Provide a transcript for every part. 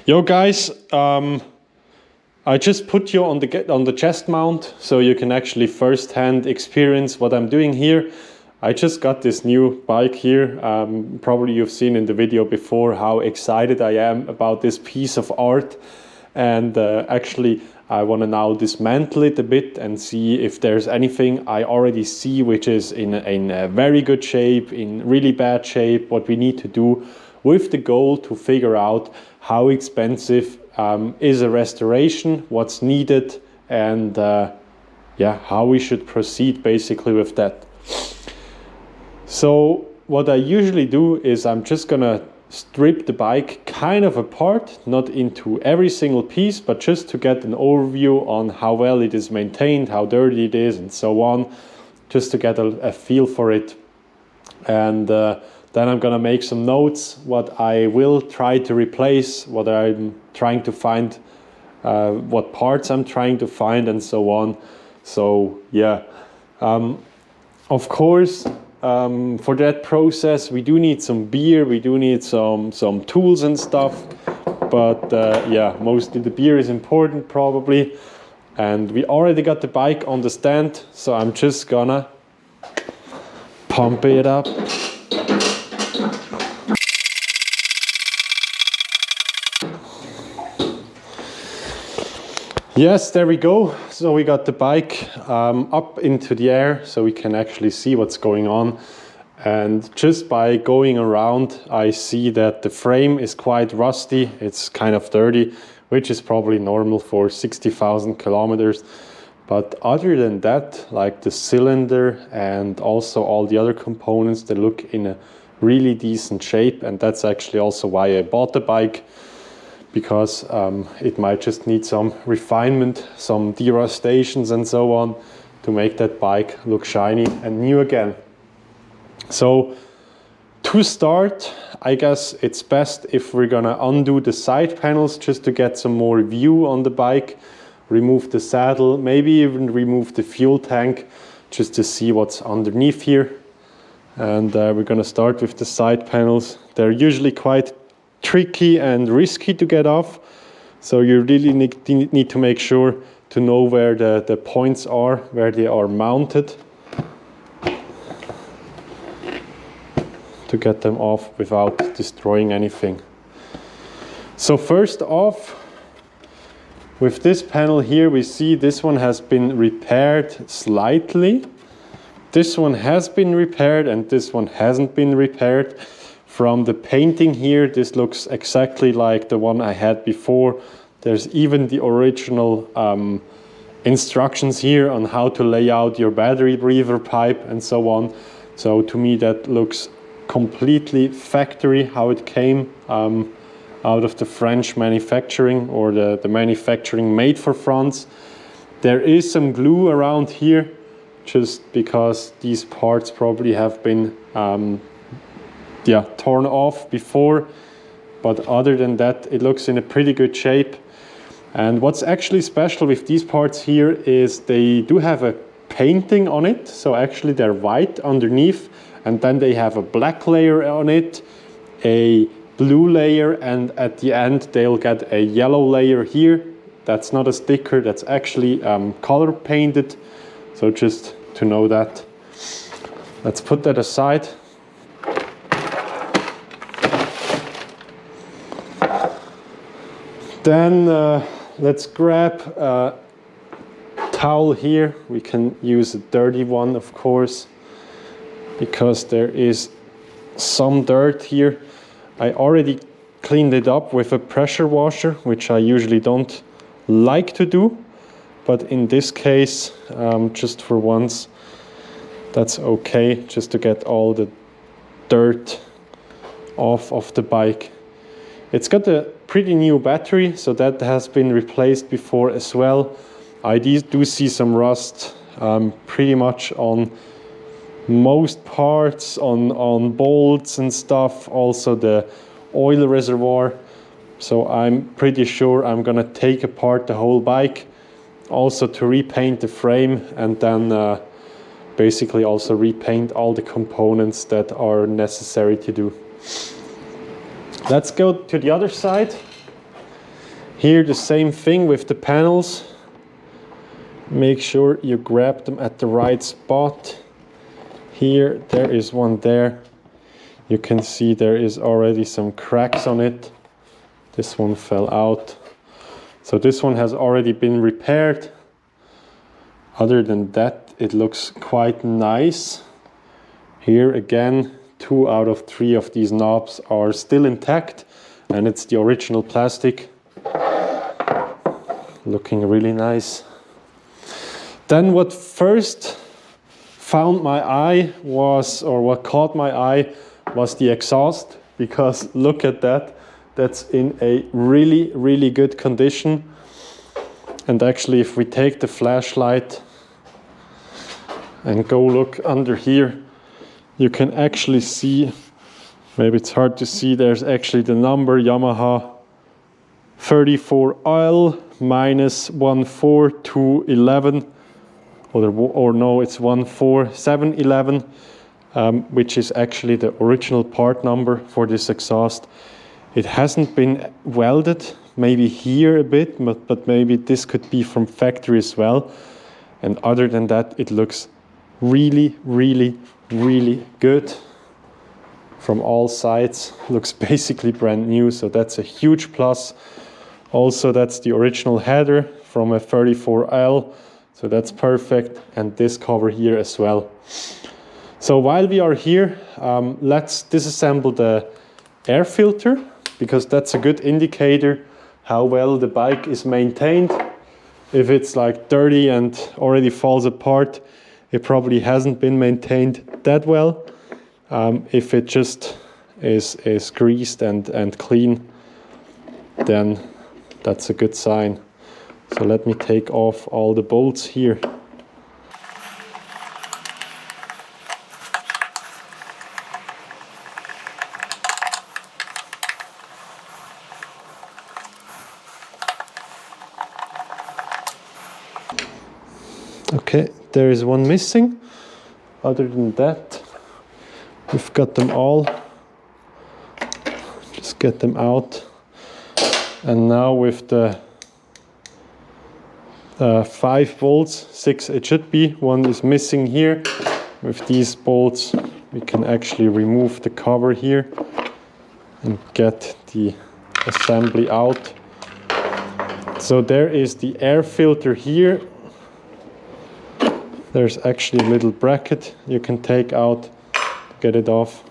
Yo guys, I just put you on the chest mount so you can actually firsthand experience what I'm doing here. I just got this new bike here. Probably you've seen in the video before how excited I am about this piece of art, and actually I want to now dismantle it a bit and see if there's anything I already see which is in a very good shape, in really bad shape, what we need to do, with the goal to figure out how expensive is a restoration, what's needed, and yeah, how we should proceed basically with that. So what I usually do is I'm just gonna strip the bike kind of apart, not into every single piece, but just to get an overview on how well it is maintained, how dirty it is, and so on, just to get a feel for it. And then I'm gonna make some notes, what I will try to replace, what I'm trying to find, what parts I'm trying to find, and so on. So yeah, of course, for that process we do need some beer, we do need some tools and stuff, but yeah, mostly the beer is important probably. And we already got the bike on the stand, so I'm just gonna pump it up. Yes, there we go. So we got the bike up into the air so we can actually see what's going on. And just by going around, I see that the frame is quite rusty. It's kind of dirty, which is probably normal for 60,000 kilometers. But other than that, like the cylinder and also all the other components, they look in a really decent shape. And that's actually also why I bought the bike, because it might just need some refinement, some derustations and so on to make that bike look shiny and new again. So to start, I guess it's best if we're gonna undo the side panels just to get some more view on the bike, remove the saddle, maybe even remove the fuel tank just to see what's underneath here. And we're gonna start with the side panels. They're usually quite tricky and risky to get off, so you really need to make sure to know where the points are, where they are mounted, to get them off without destroying anything. So first off, with this panel here, we see this one has been repaired slightly. This one has been repaired and this one hasn't been repaired. From the painting here, this looks exactly like the one I had before. There's even the original instructions here on how to lay out your battery breather pipe and so on. So to me that looks completely factory, how it came out of the French manufacturing, or the manufacturing made for France. There is some glue around here, just because these parts probably have been yeah, torn off before, but other than that it looks in a pretty good shape. And what's actually special with these parts here is they do have a painting on it, so actually they're white underneath, and then they have a black layer on it, a blue layer, and at the end they'll get a yellow layer here. That's not a sticker, that's actually color painted, so just to know that. Let's put that aside. Then let's grab a towel here. We can use a dirty one, of course, because there is some dirt here. I already cleaned it up with a pressure washer, which I usually don't like to do, but in this case, just for once, that's okay, just to get all the dirt off of the bike. It's got a pretty new battery, so that has been replaced before as well. I do see some rust pretty much on most parts, on bolts and stuff, also the oil reservoir. So I'm pretty sure I'm gonna take apart the whole bike, also to repaint the frame, and then basically also repaint all the components that are necessary to do. Let's go to the other side. Here the same thing with the panels. Make sure you grab them at the right spot. Here, there is one there. You can see there is already some cracks on it. This one fell out. So this one has already been repaired. Other than that, it looks quite nice. Here again, 2 out of 3 of these knobs are still intact, and it's the original plastic. Looking really nice. Then what first found my eye was, or what caught my eye was the exhaust, because look at that. That's in a really, really good condition. And actually, if we take the flashlight and go look under here, you can actually see, maybe it's hard to see, there's actually the number Yamaha 34L minus 14211, or no, it's 14711, which is actually the original part number for this exhaust. It hasn't been welded, maybe here a bit, but maybe this could be from factory as well. And other than that, it looks really, really, really good from all sides. Looks basically brand new, so that's a huge plus. Also, that's the original header from a 34L, so that's perfect, and this cover here as well. So while we are here, let's disassemble the air filter, because that's a good indicator how well the bike is maintained. If it's like dirty and already falls apart, it probably hasn't been maintained that well. If it just is greased and clean, then that's a good sign. So let me take off all the bolts here. Okay, there is one missing. Other than that, we've got them all. Just get them out. And now with the 5 bolts, 6 it should be, one is missing here. With these bolts we can actually remove the cover here and get the assembly out. So there is the air filter here. There's actually a little bracket you can take out to get it off.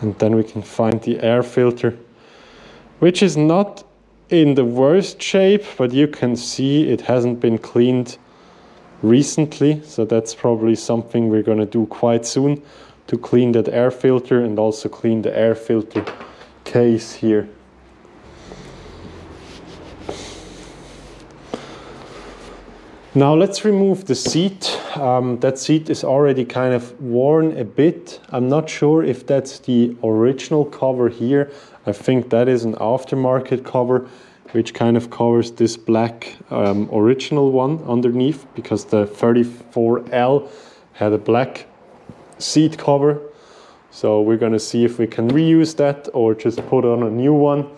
And then we can find the air filter, which is not in the worst shape, but you can see it hasn't been cleaned recently, so that's probably something we're going to do quite soon, to clean that air filter and also clean the air filter case here. Now let's remove the seat. That seat is already kind of worn a bit. I'm not sure if that's the original cover here. I think that is an aftermarket cover, which kind of covers this black original one underneath, because the 34L had a black seat cover. So we're going to see if we can reuse that or just put on a new one.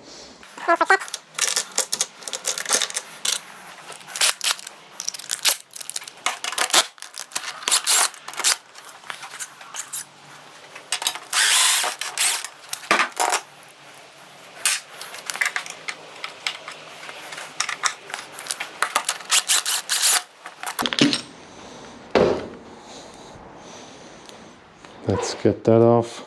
Let's get that off.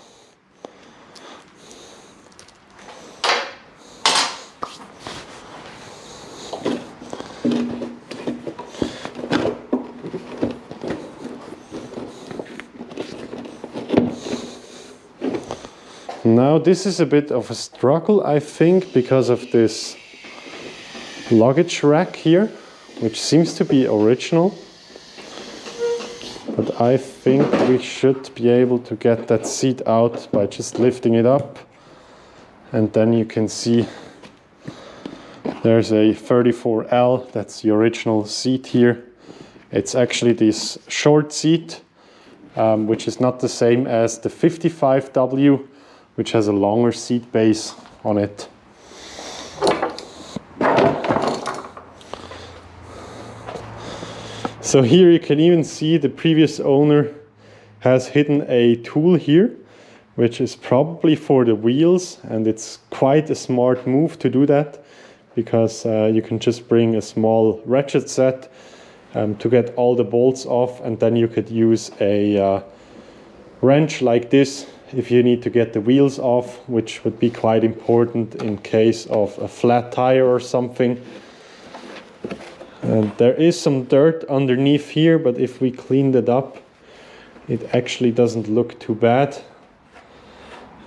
Now this is a bit of a struggle, I think, because of this luggage rack here, which seems to be original. But I think we should be able to get that seat out by just lifting it up. And then you can see there's a 34L, that's the original seat here. It's actually this short seat, which is not the same as the 55W, which has a longer seat base on it. So here you can even see the previous owner has hidden a tool here, which is probably for the wheels, and it's quite a smart move to do that, because you can just bring a small ratchet set to get all the bolts off, and then you could use a wrench like this if you need to get the wheels off, which would be quite important in case of a flat tire or something. And there is some dirt underneath here, but if we cleaned it up, it actually doesn't look too bad.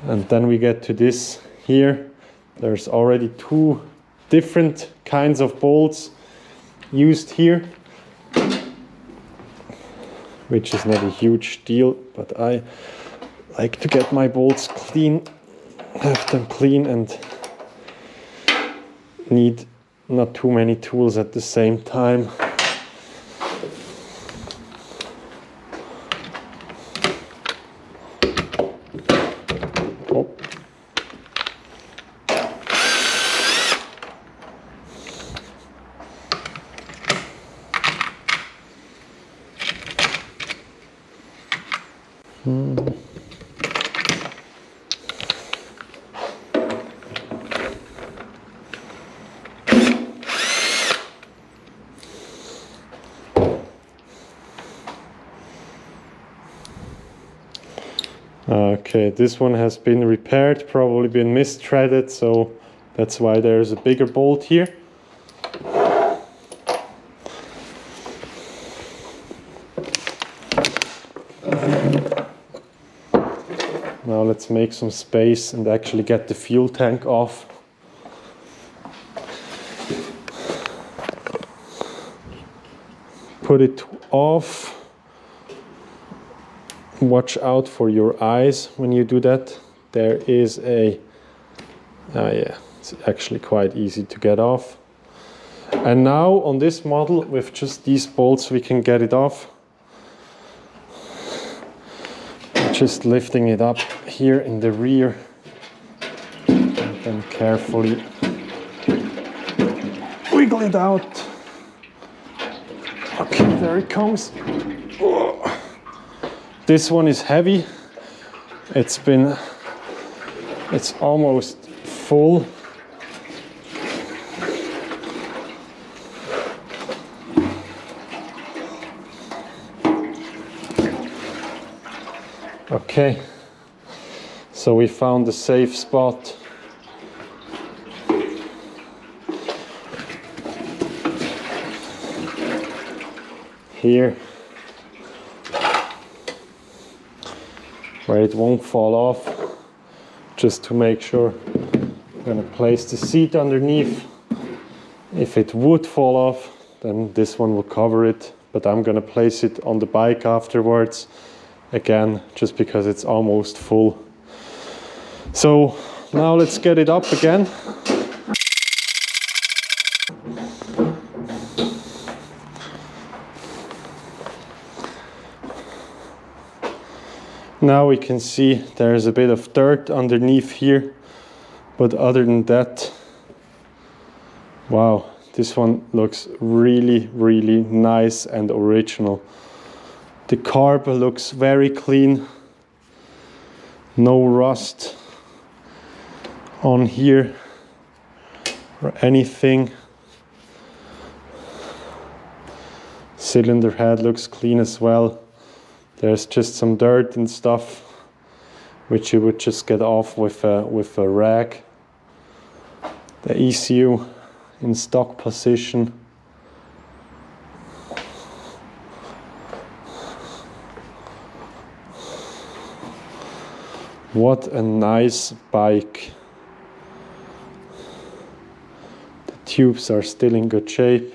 And then we get to this here. There's already two different kinds of bolts used here, which is not a huge deal, but I like to get my bolts clean, have them clean, and need not too many tools at the same time. Oh. Okay, this one has been repaired, probably been mis-threaded, so that's why there's a bigger bolt here. Now let's make some space and actually get the fuel tank off. Put it off. Watch out for your eyes when you do that. There is a, yeah, it's actually quite easy to get off. And now on this model, with just these bolts, we can get it off. Just lifting it up here in the rear, and then carefully wiggle it out. Okay, there it comes. Oh. This one is heavy. It's almost full. Okay, so we found a safe spot. Here, where it won't fall off, just to make sure. I'm gonna place the seat underneath. If it would fall off, then this one will cover it, but I'm gonna place it on the bike afterwards, again, just because it's almost full. So now let's get it up again. Now we can see there's a bit of dirt underneath here, but other than that, wow, this one looks really, really nice and original. The carb looks very clean, no rust on here or anything. Cylinder head looks clean as well. There's just some dirt and stuff, which you would just get off with a rag. The ECU in stock position. What a nice bike. The tubes are still in good shape.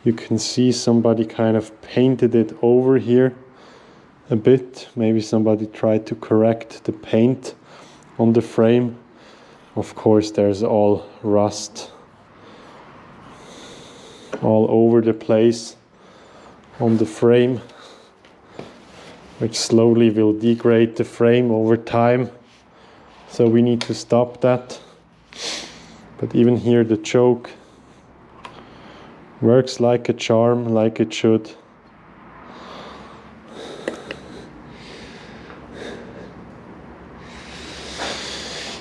You can see somebody kind of painted it over here a bit. Maybe somebody tried to correct the paint on the frame. Of course, there's all rust all over the place on the frame, which slowly will degrade the frame over time. So we need to stop that. But even here, the choke works like a charm, like it should.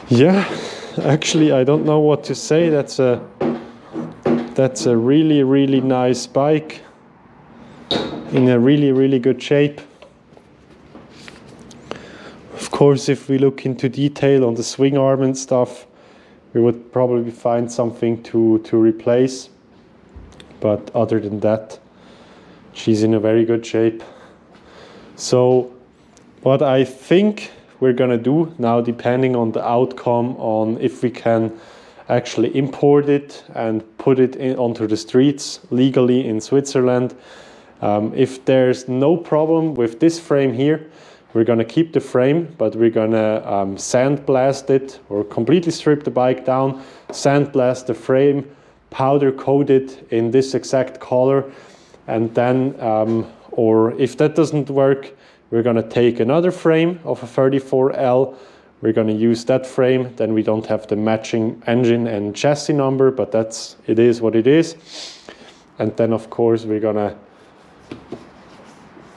Yeah, actually I don't know what to say. That's a really nice bike in a really good shape. Of course, if we look into detail on the swing arm and stuff, we would probably find something to replace, but other than that, she's in a very good shape. So what I think we're gonna do now, depending on the outcome on if we can actually import it and put it onto the streets legally in Switzerland. If there's no problem with this frame here, we're gonna keep the frame, but we're gonna sandblast it or completely strip the bike down, sandblast the frame, powder coat it in this exact color, and then, or if that doesn't work, we're gonna take another frame of a 34L. We're gonna use that frame, then we don't have the matching engine and chassis number, but it is what it is. And then of course we're gonna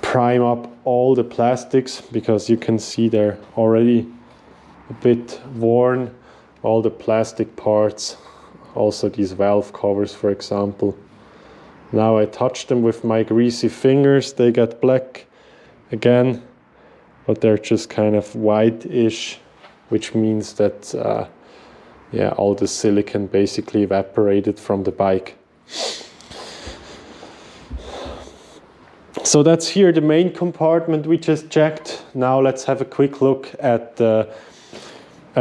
prime up all the plastics, because you can see they're already a bit worn, all the plastic parts, also these valve covers for example. Now I touch them with my greasy fingers, they get black again, but they're just kind of white-ish, which means that yeah, all the silicone basically evaporated from the bike. So that's here the main compartment we just checked. Now let's have a quick look at the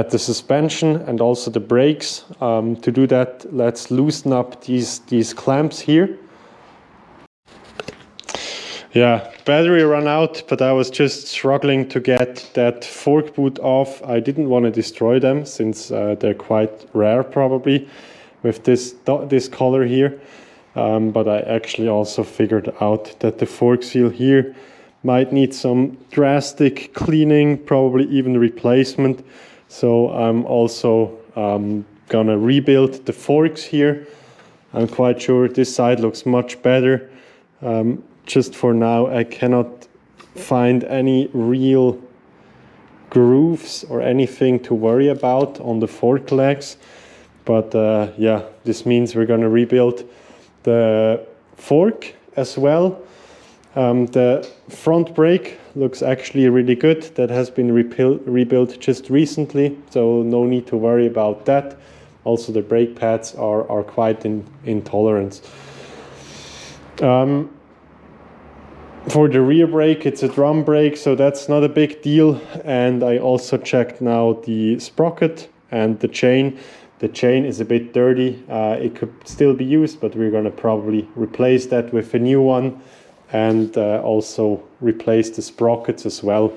suspension and also the brakes. To do that, let's loosen up these clamps here. Yeah, battery ran out, but I was just struggling to get that fork boot off. I didn't want to destroy them since they're quite rare probably with this color here. But I actually also figured out that the fork seal here might need some drastic cleaning, probably even replacement. So I'm also gonna rebuild the forks here. I'm quite sure this side looks much better. Just for now, I cannot find any real grooves or anything to worry about on the fork legs. But yeah, this means we're gonna rebuild the fork as well. The front brake looks actually really good. That has been rebuilt just recently, so no need to worry about that. Also the brake pads are quite in tolerance. For the rear brake, it's a drum brake, so that's not a big deal. And I also checked now the sprocket and the chain. The chain is a bit dirty. It could still be used, but we're gonna probably replace that with a new one, and also replace the sprockets as well.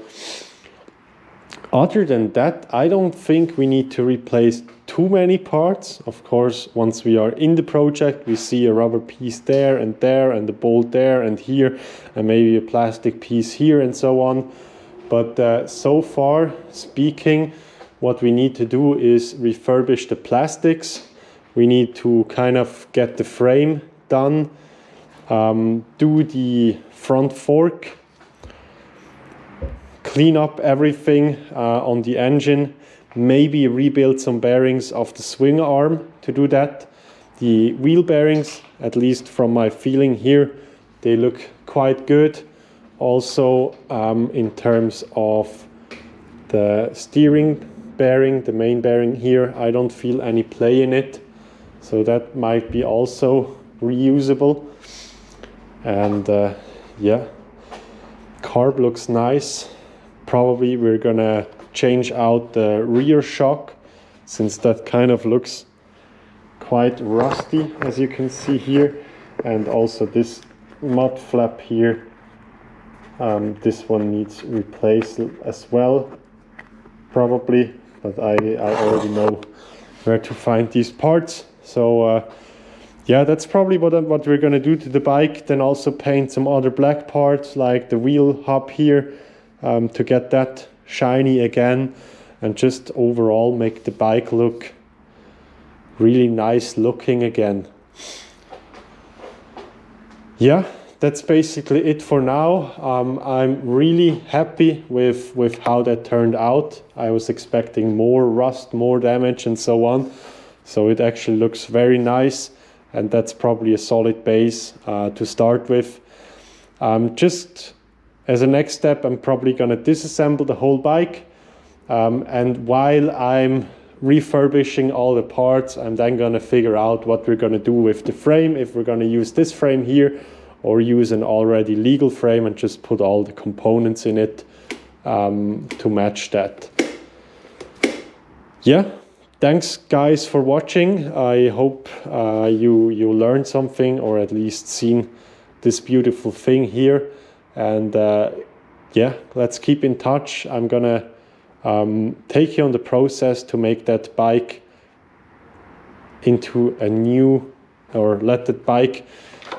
Other than that, I don't think we need to replace too many parts. Of course, once we are in the project, we see a rubber piece there, and a bolt there and here, and maybe a plastic piece here and so on. But so far speaking, what we need to do is refurbish the plastics. We need to kind of get the frame done, do the front fork, clean up everything on the engine, maybe rebuild some bearings of the swing arm to do that. The wheel bearings, at least from my feeling here, they look quite good. Also in terms of the steering bearing, the main bearing here, I don't feel any play in it, so that might be also reusable. And yeah, carb looks nice. Probably we're gonna change out the rear shock, since that kind of looks quite rusty, as you can see here. And also this mud flap here, this one needs replaced as well probably, but I already know where to find these parts. So yeah, that's probably what we're gonna do to the bike. Then also paint some other black parts like the wheel hub here, to get that shiny again, and just overall make the bike look really nice looking again. Yeah, that's basically it for now. I'm really happy with how that turned out. I was expecting more rust, more damage and so on. So it actually looks very nice, and that's probably a solid base to start with. Just as a next step, I'm probably going to disassemble the whole bike. And while I'm refurbishing all the parts, I'm then going to figure out what we're going to do with the frame, if we're going to use this frame here or use an already legal frame and just put all the components in it to match that. Yeah, thanks guys for watching. I hope you learned something, or at least seen this beautiful thing here. And yeah, let's keep in touch. I'm gonna take you on the process to make that bike into a new, or let that bike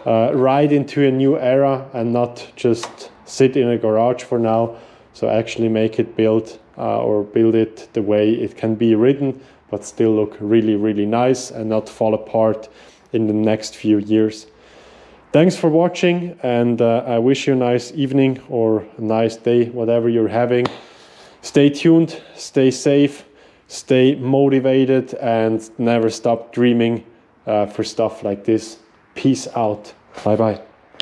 ride into a new era and not just sit in a garage for now. So actually make it build it the way it can be ridden, but still look really, really nice and not fall apart in the next few years. Thanks for watching, and I wish you a nice evening or a nice day, whatever you're having. Stay tuned, stay safe, stay motivated, and never stop dreaming for stuff like this. Peace out. Bye-bye.